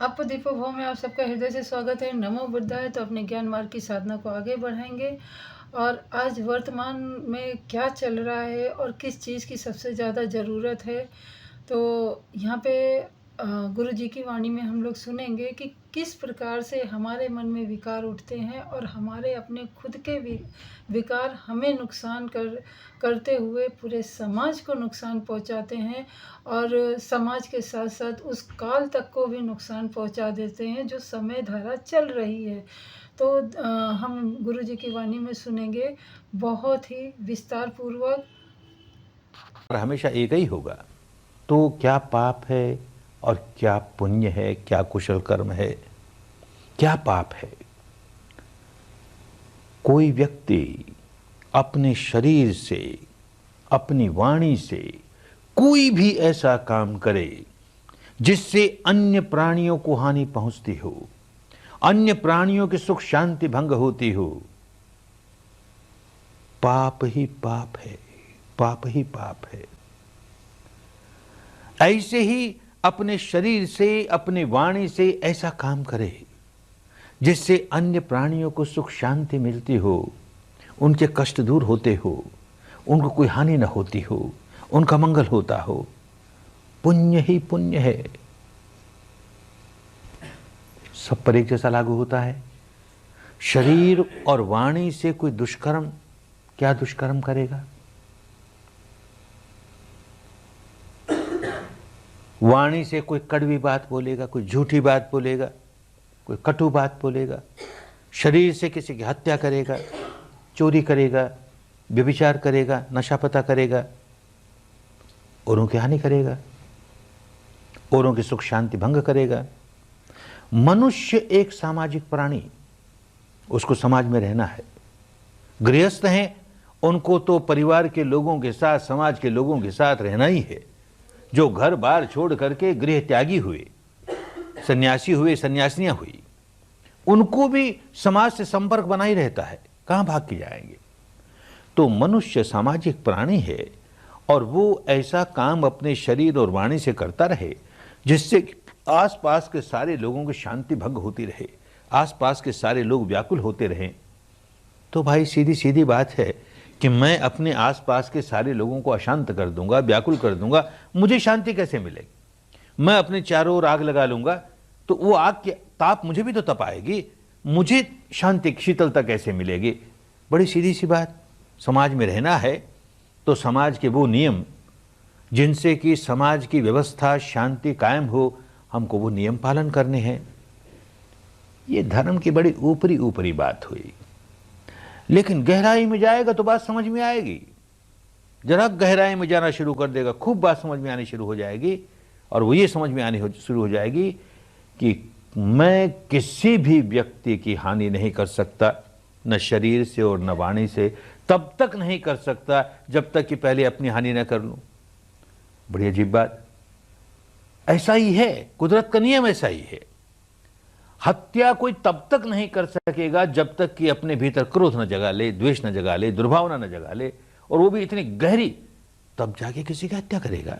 आप दीपो भव में आप सबका हृदय से स्वागत है। नमो बुद्धाय। तो अपने ज्ञान मार्ग की साधना को आगे बढ़ाएंगे और आज वर्तमान में क्या चल रहा है और किस चीज़ की सबसे ज़्यादा ज़रूरत है। तो यहाँ पे गुरु जी की वाणी में हम लोग सुनेंगे कि किस प्रकार से हमारे मन में विकार उठते हैं और हमारे अपने खुद के विकार हमें नुकसान करते हुए पूरे समाज को नुकसान पहुंचाते हैं और समाज के साथ साथ उस काल तक को भी नुकसान पहुंचा देते हैं जो समय धारा चल रही है। तो हम गुरु जी की वाणी में सुनेंगे बहुत ही विस्तार पूर्वक। और हमेशा एक ही होगा। तो क्या पाप है और क्या पुण्य है, क्या कुशल कर्म है, क्या पाप है। कोई व्यक्ति अपने शरीर से, अपनी वाणी से कोई भी ऐसा काम करे जिससे अन्य प्राणियों को हानि पहुंचती हो, अन्य प्राणियों की सुख शांति भंग होती हो, पाप ही पाप है, पाप ही पाप है। ऐसे ही अपने शरीर से, अपने वाणी से ऐसा काम करे जिससे अन्य प्राणियों को सुख शांति मिलती हो, उनके कष्ट दूर होते हो, उनको कोई हानि न होती हो, उनका मंगल होता हो, पुण्य ही पुण्य है। सब पर एक जैसा लागू होता है। शरीर और वाणी से कोई दुष्कर्म, क्या दुष्कर्म करेगा? वाणी से कोई कड़वी बात बोलेगा, कोई झूठी बात बोलेगा, कोई कटु बात बोलेगा। शरीर से किसी की हत्या करेगा, चोरी करेगा, व्यभिचार करेगा, नशा पता करेगा, औरों की हानि करेगा, औरों की सुख शांति भंग करेगा। मनुष्य एक सामाजिक प्राणी, उसको समाज में रहना है। गृहस्थ हैं, उनको तो परिवार के लोगों के साथ, समाज के लोगों के साथ रहना ही है। जो घर बार छोड़ करके गृह त्यागी हुए, सन्यासी हुए, सन्यासिनियां हुई, उनको भी समाज से संपर्क बना ही रहता है, कहां भाग के जाएंगे। तो मनुष्य सामाजिक प्राणी है और वो ऐसा काम अपने शरीर और वाणी से करता रहे जिससे आसपास के सारे लोगों की शांति भंग होती रहे, आसपास के सारे लोग व्याकुल होते रहें। तो भाई सीधी सीधी बात है कि मैं अपने आसपास के सारे लोगों को अशांत कर दूंगा, व्याकुल कर दूंगा, मुझे शांति कैसे मिलेगी? मैं अपने चारों ओर आग लगा लूंगा तो वो आग की ताप मुझे भी तो तपाएगी, मुझे शांति शीतलता कैसे मिलेगी? बड़ी सीधी सी बात। समाज में रहना है तो समाज के वो नियम जिनसे कि समाज की व्यवस्था शांति कायम हो, हमको वो नियम पालन करने हैं। ये धर्म की बड़ी ऊपरी ऊपरी बात हुई, लेकिन गहराई में जाएगा तो बात समझ में आएगी। जरा गहराई में जाना शुरू कर देगा, खूब बात समझ में आनी शुरू हो जाएगी। और वो ये समझ में आनी शुरू हो जाएगी कि मैं किसी भी व्यक्ति की हानि नहीं कर सकता, न शरीर से और न वाणी से। तब तक नहीं कर सकता जब तक कि पहले अपनी हानि न कर लूं। बड़ी अजीब बात। ऐसा ही है, कुदरत का नियम ऐसा ही है। हत्या कोई तब तक नहीं कर सकेगा जब तक कि अपने भीतर क्रोध न जगा ले, द्वेष न जगा ले, दुर्भावना न जगा ले, और वो भी इतनी गहरी, तब जाके किसी की हत्या करेगा।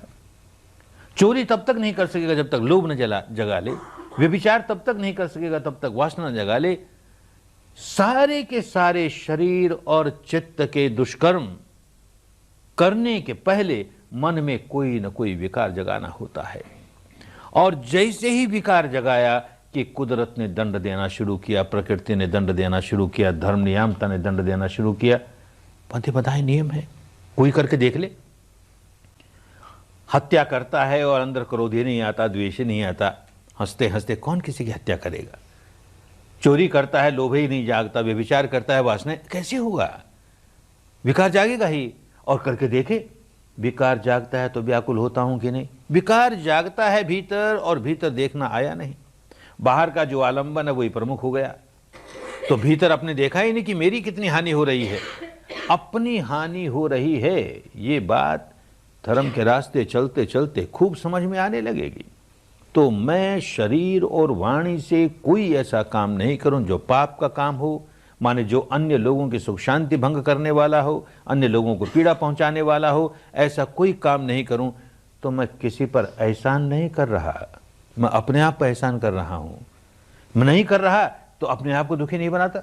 चोरी तब तक नहीं कर सकेगा जब तक लोभ न जगा ले, व्यभिचार तब तक नहीं कर सकेगा तब तक वासना न जगा ले। सारे के सारे शरीर और चित्त के दुष्कर्म करने के पहले मन में कोई न कोई विकार जगाना होता है। और जैसे ही विकार जगाया कि कुदरत ने दंड देना शुरू किया, प्रकृति ने दंड देना शुरू किया, धर्म नियामता ने दंड देना शुरू किया। बंधे बंधाए नियम है, कोई करके देख ले। हत्या करता है और अंदर क्रोध ही नहीं आता, द्वेष ही नहीं आता, हंसते हंसते कौन किसी की हत्या करेगा? चोरी करता है, लोभ ही नहीं जागता, व्यभिचार करता है, वासना, कैसे होगा? विकार जागेगा ही। और करके देखे, विकार जागता है तो व्याकुल होता हूं कि नहीं? विकार जागता है भीतर और भीतर देखना आया नहीं। बाहर का जो आलंबन है वही प्रमुख हो गया, तो भीतर अपने देखा ही नहीं कि मेरी कितनी हानि हो रही है। अपनी हानि हो रही है, ये बात धर्म के रास्ते चलते चलते खूब समझ में आने लगेगी। तो मैं शरीर और वाणी से कोई ऐसा काम नहीं करूं जो पाप का काम हो, माने जो अन्य लोगों की सुख शांति भंग करने वाला हो, अन्य लोगों को पीड़ा पहुंचाने वाला हो। ऐसा कोई काम नहीं करूं तो मैं किसी पर एहसान नहीं कर रहा, मैं अपने आप पर एहसान कर रहा हूँ। मैं नहीं कर रहा तो अपने आप को दुखी नहीं बनाता,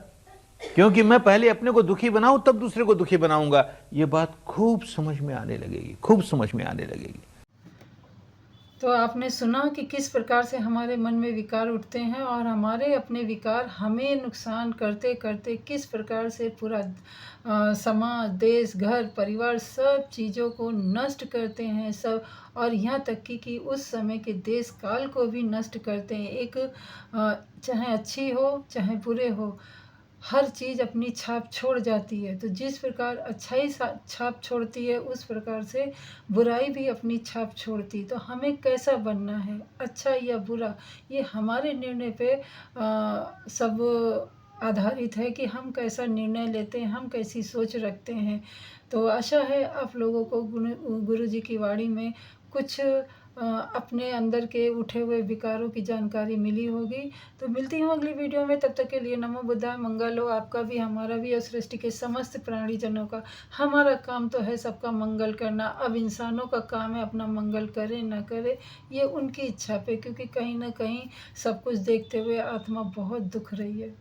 क्योंकि मैं पहले अपने को दुखी बनाऊं तब दूसरे को दुखी बनाऊंगा। ये बात खूब समझ में आने लगेगी, खूब समझ में आने लगेगी। तो आपने सुना कि किस प्रकार से हमारे मन में विकार उठते हैं और हमारे अपने विकार हमें नुकसान करते करते किस प्रकार से पूरा समाज, देश, घर, परिवार सब चीज़ों को नष्ट करते हैं सब। और यहाँ तक कि उस समय के देश काल को भी नष्ट करते हैं। एक चाहे अच्छी हो चाहे बुरे हो, हर चीज़ अपनी छाप छोड़ जाती है। तो जिस प्रकार अच्छाई छाप छोड़ती है, उस प्रकार से बुराई भी अपनी छाप छोड़ती। तो हमें कैसा बनना है, अच्छा या बुरा, ये हमारे निर्णय पे सब आधारित है कि हम कैसा निर्णय लेते हैं, हम कैसी सोच रखते हैं। तो आशा है आप लोगों को गुरु जी की वाणी में कुछ अपने अंदर के उठे हुए विकारों की जानकारी मिली होगी। तो मिलती हूँ अगली वीडियो में, तब तक के लिए नमो बुद्धाय। मंगल हो आपका भी, हमारा भी और सृष्टि के समस्त प्राणी जनों का। हमारा काम तो है सबका मंगल करना, अब इंसानों का काम है अपना मंगल करे ना करे ये उनकी इच्छा पे, क्योंकि कहीं ना कहीं सब कुछ देखते हुए आत्मा बहुत दुख रही है।